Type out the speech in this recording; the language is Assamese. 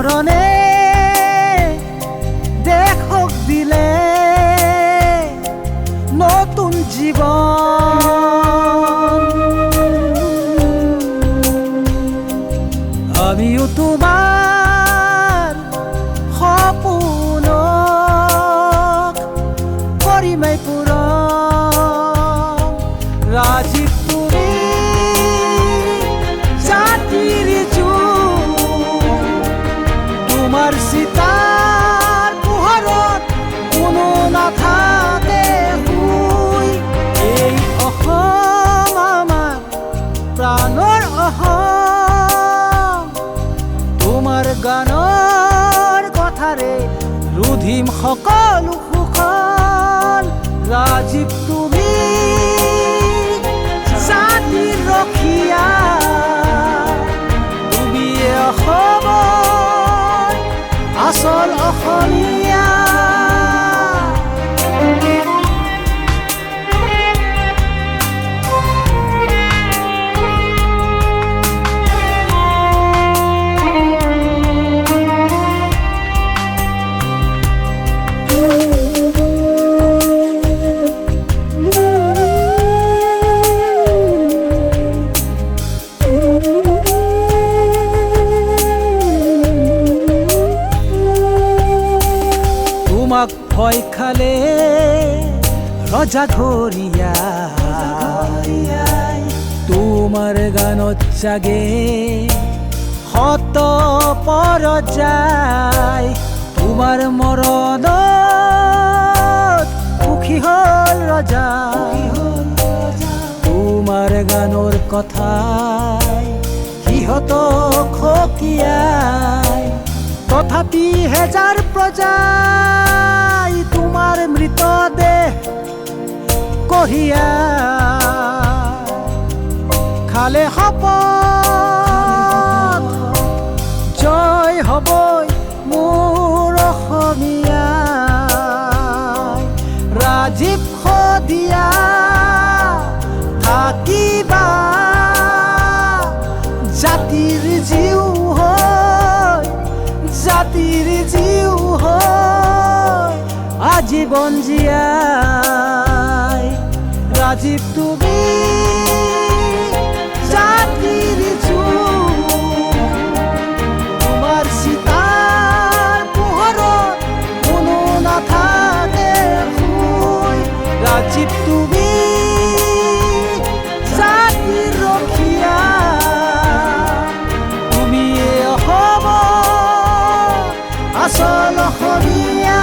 মৰণে দেশক দিলে নতুন জীৱন। আমিও তোমাৰ সপোনক কৰিমেই পূৰণ। ৰাজীৱ তুমি জাতিৰ জোন, তোমাৰ চিতাৰ পোহৰত কোনো নাথাকে শুই। এই অসম আমাৰ প্ৰাণৰ অসম, তোমাৰ গানৰ কথাৰে ৰুধিম সকলো শোষণ। ৰাজীৱ তুমি জাতিৰ ৰখীয়া, তুমি অসমৰ আচল অসমীয়া। তোমাক ভয় খালে ৰজা ঘৰিয়াই, তোমাৰ গানত জাগে শত পৰযায়। তোমাৰ মৰণত সুখী হ'ল ৰজা, তোমাৰ গানৰ কথাই সিহঁতক সকীয়াই। তথাপি হেজাৰ প্ৰজাই তোমাৰ মৃতদেহ কঢ়িয়াই খালে শপত, জয় হ'বই মোৰ অসমীয়াই। ৰাজীৱ শদিয়া থাকিবা জাতিৰ জীৱ হৈ, জাতিৰ জীৱ হৈ আজীৱন জীয়াই। ৰাজীৱ তুমি জাতিৰ জোন, তোমাৰ চিতাৰ পোহৰত কোনো নাথাকে শুই। ৰাজীৱ তুমি জাতিৰ ৰখীয়া, তুমি অসমৰ আচল অসমীয়া।